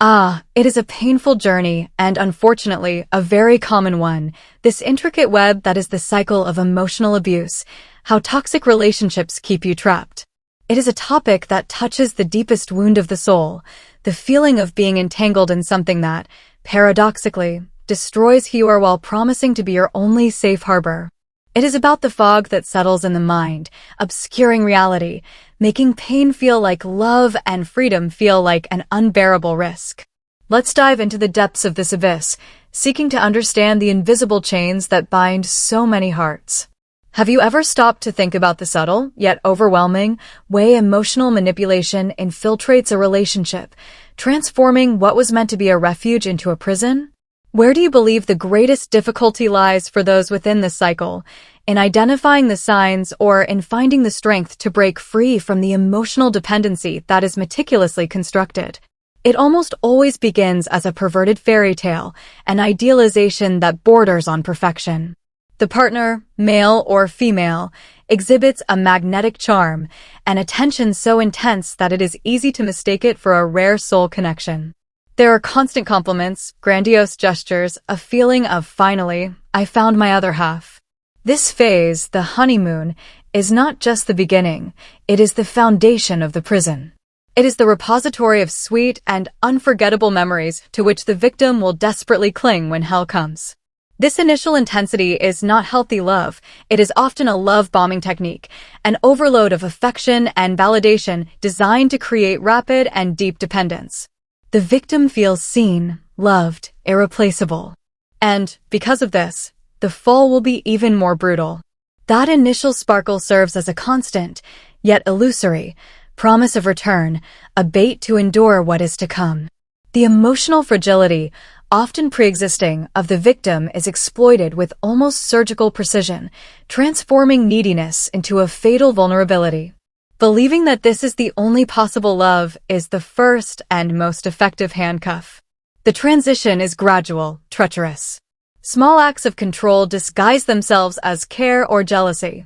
It is a painful journey and, unfortunately, a very common one. This intricate web that is the cycle of emotional abuse, how toxic relationships keep you trapped. It is a topic that touches the deepest wound of the soul, the feeling of being entangled in something that, paradoxically, destroys who you are while promising to be your only safe harbor. It is about the fog that settles in the mind, obscuring reality, making pain feel like love and freedom feel like an unbearable risk. Let's dive into the depths of this abyss, seeking to understand the invisible chains that bind so many hearts. Have you ever stopped to think about the subtle, yet overwhelming, way emotional manipulation infiltrates a relationship, transforming what was meant to be a refuge into a prison? Where do you believe the greatest difficulty lies for those within this cycle? In identifying the signs or in finding the strength to break free from the emotional dependency that is meticulously constructed? It almost always begins as a perverted fairy tale, an idealization that borders on perfection. The partner, male or female, exhibits a magnetic charm, an attention so intense that it is easy to mistake it for a rare soul connection. There are constant compliments, grandiose gestures, a feeling of finally, I found my other half. This phase, the honeymoon, is not just the beginning, it is the foundation of the prison. It is the repository of sweet and unforgettable memories to which the victim will desperately cling when hell comes. This initial intensity is not healthy love, it is often a love-bombing technique, an overload of affection and validation designed to create rapid and deep dependence. The victim feels seen, loved, irreplaceable. And, because of this, the fall will be even more brutal. That initial sparkle serves as a constant, yet illusory, promise of return, a bait to endure what is to come. The emotional fragility, often pre-existing, of the victim is exploited with almost surgical precision, transforming neediness into a fatal vulnerability. Believing that this is the only possible love is the first and most effective handcuff. The transition is gradual, treacherous. Small acts of control disguise themselves as care or jealousy.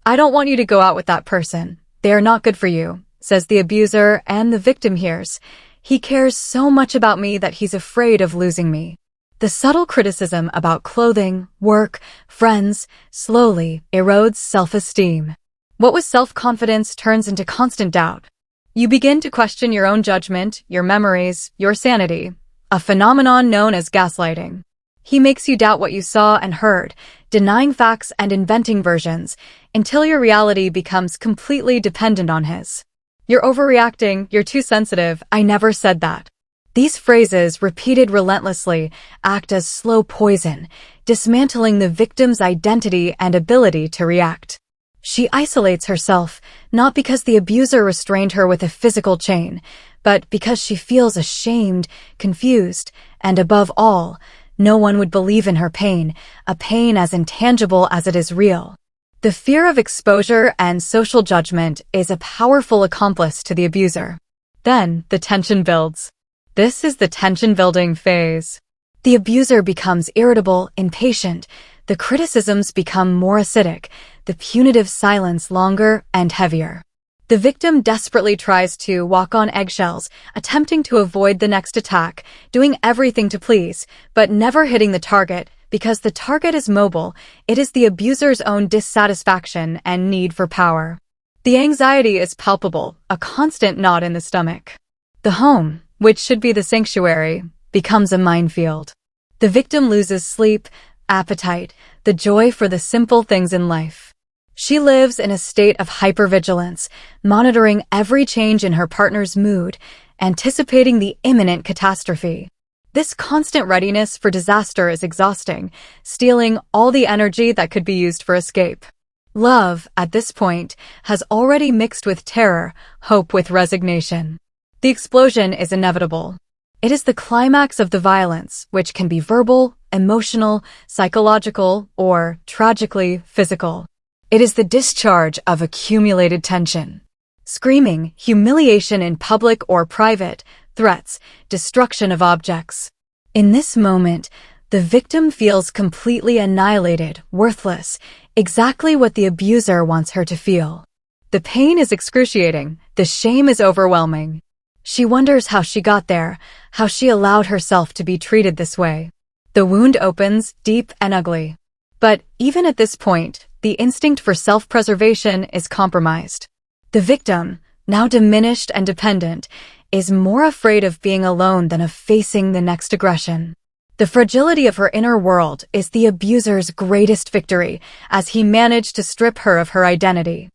I don't want you to go out with that person. They are not good for you, says the abuser, and the victim hears. He cares so much about me that he's afraid of losing me. The subtle criticism about clothing, work, friends, slowly erodes self-esteem. What was self-confidence turns into constant doubt. You begin to question your own judgment, your memories, your sanity, a phenomenon known as gaslighting. He makes you doubt what you saw and heard, denying facts and inventing versions, until your reality becomes completely dependent on his. You're overreacting, you're too sensitive, I never said that. These phrases, repeated relentlessly, act as slow poison, dismantling the victim's identity and ability to react. She isolates herself, not because the abuser restrained her with a physical chain, but because she feels ashamed, confused, and above all, no one would believe in her pain, a pain as intangible as it is real. The fear of exposure and social judgment is a powerful accomplice to the abuser. Then, the tension builds. This is the tension-building phase. The abuser becomes irritable, impatient, the criticisms become more acidic, the punitive silence longer and heavier. The victim desperately tries to walk on eggshells, attempting to avoid the next attack, doing everything to please, but never hitting the target, because the target is mobile. It is the abuser's own dissatisfaction and need for power. The anxiety is palpable, a constant knot in the stomach. The home, which should be the sanctuary, becomes a minefield. The victim loses sleep, appetite, the joy for the simple things in life. She lives in a state of hypervigilance, monitoring every change in her partner's mood, anticipating the imminent catastrophe. This constant readiness for disaster is exhausting, stealing all the energy that could be used for escape. Love, at this point, has already mixed with terror, hope with resignation. The explosion is inevitable. It is the climax of the violence, which can be verbal, emotional, psychological, or, tragically, physical. It is the discharge of accumulated tension. Screaming, humiliation in public or private, threats, destruction of objects. In this moment, the victim feels completely annihilated, worthless, exactly what the abuser wants her to feel. The pain is excruciating, the shame is overwhelming. She wonders how she got there, how she allowed herself to be treated this way. The wound opens, deep and ugly. But even at this point, the instinct for self-preservation is compromised. The victim, now diminished and dependent, is more afraid of being alone than of facing the next aggression. The fragility of her inner world is the abuser's greatest victory, as he managed to strip her of her identity.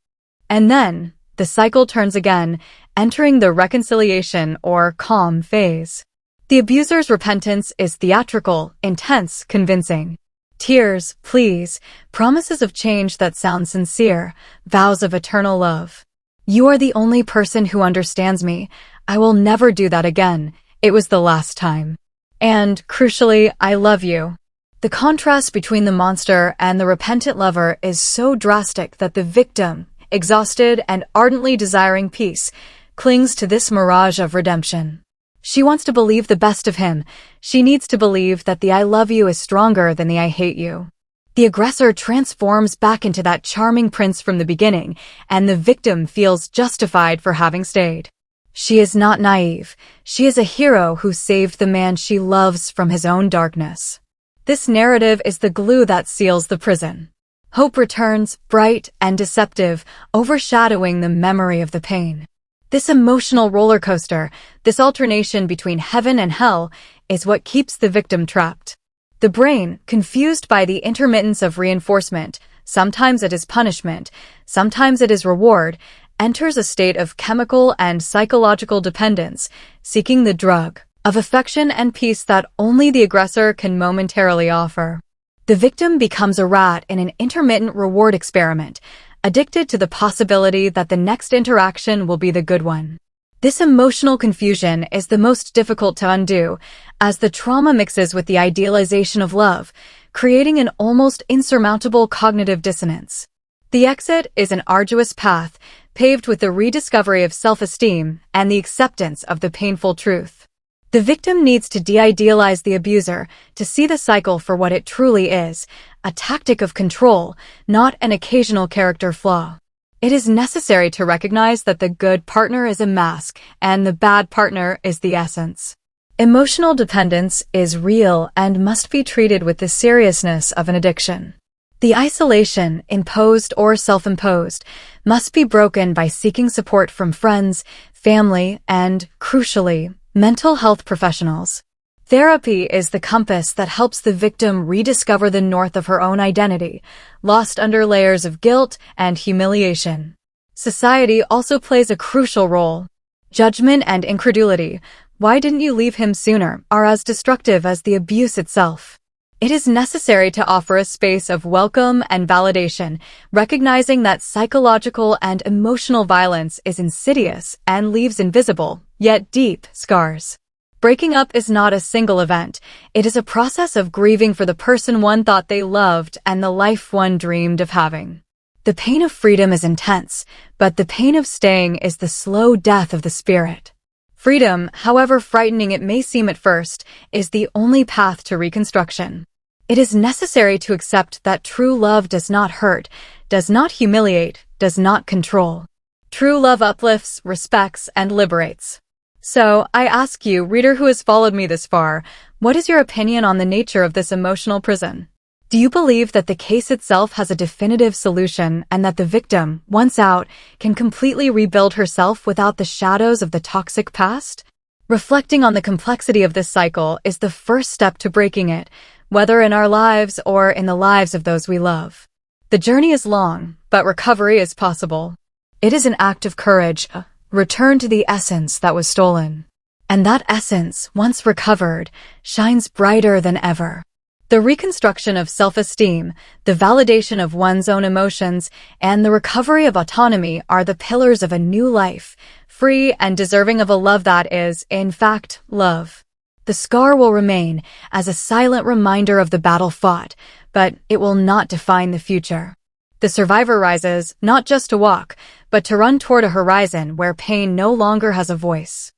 And then, the cycle turns again, entering the reconciliation or calm phase. The abuser's repentance is theatrical, intense, convincing. Tears, pleas, promises of change that sound sincere, vows of eternal love. You are the only person who understands me. I will never do that again. It was the last time. And, crucially, I love you. The contrast between the monster and the repentant lover is so drastic that the victim, exhausted and ardently desiring peace, clings to this mirage of redemption. She wants to believe the best of him. She needs to believe that the I love you is stronger than the I hate you. The aggressor transforms back into that charming prince from the beginning, and the victim feels justified for having stayed. She is not naive. She is a hero who saved the man she loves from his own darkness. This narrative is the glue that seals the prison. Hope returns, bright and deceptive, overshadowing the memory of the pain. This emotional roller coaster, this alternation between heaven and hell, is what keeps the victim trapped. The brain, confused by the intermittence of reinforcement, sometimes it is punishment, sometimes it is reward, enters a state of chemical and psychological dependence, seeking the drug of affection and peace that only the aggressor can momentarily offer. The victim becomes a rat in an intermittent reward experiment, addicted to the possibility that the next interaction will be the good one. This emotional confusion is the most difficult to undo, as the trauma mixes with the idealization of love, creating an almost insurmountable cognitive dissonance. The exit is an arduous path, paved with the rediscovery of self-esteem and the acceptance of the painful truth. The victim needs to de-idealize the abuser, to see the cycle for what it truly is, a tactic of control, not an occasional character flaw. It is necessary to recognize that the good partner is a mask and the bad partner is the essence. Emotional dependence is real and must be treated with the seriousness of an addiction. The isolation, imposed or self-imposed, must be broken by seeking support from friends, family, and, crucially, mental health professionals. Therapy is the compass that helps the victim rediscover the north of her own identity, lost under layers of guilt and humiliation. Society also plays a crucial role. Judgment and incredulity, "Why didn't you leave him sooner?" are as destructive as the abuse itself. It is necessary to offer a space of welcome and validation, recognizing that psychological and emotional violence is insidious and leaves invisible, yet deep, scars. Breaking up is not a single event. It is a process of grieving for the person one thought they loved and the life one dreamed of having. The pain of freedom is intense, but the pain of staying is the slow death of the spirit. Freedom, however frightening it may seem at first, is the only path to reconstruction. It is necessary to accept that true love does not hurt, does not humiliate, does not control. True love uplifts, respects, and liberates. So, I ask you, reader who has followed me this far, what is your opinion on the nature of this emotional prison? Do you believe that the case itself has a definitive solution and that the victim, once out, can completely rebuild herself without the shadows of the toxic past? Reflecting on the complexity of this cycle is the first step to breaking it, whether in our lives or in the lives of those we love. The journey is long, but recovery is possible. It is an act of courage, return to the essence that was stolen. And that essence, once recovered, shines brighter than ever. The reconstruction of self-esteem, the validation of one's own emotions, and the recovery of autonomy are the pillars of a new life, free and deserving of a love that is, in fact, love. The scar will remain as a silent reminder of the battle fought, but it will not define the future. The survivor rises, not just to walk, but to run toward a horizon where pain no longer has a voice.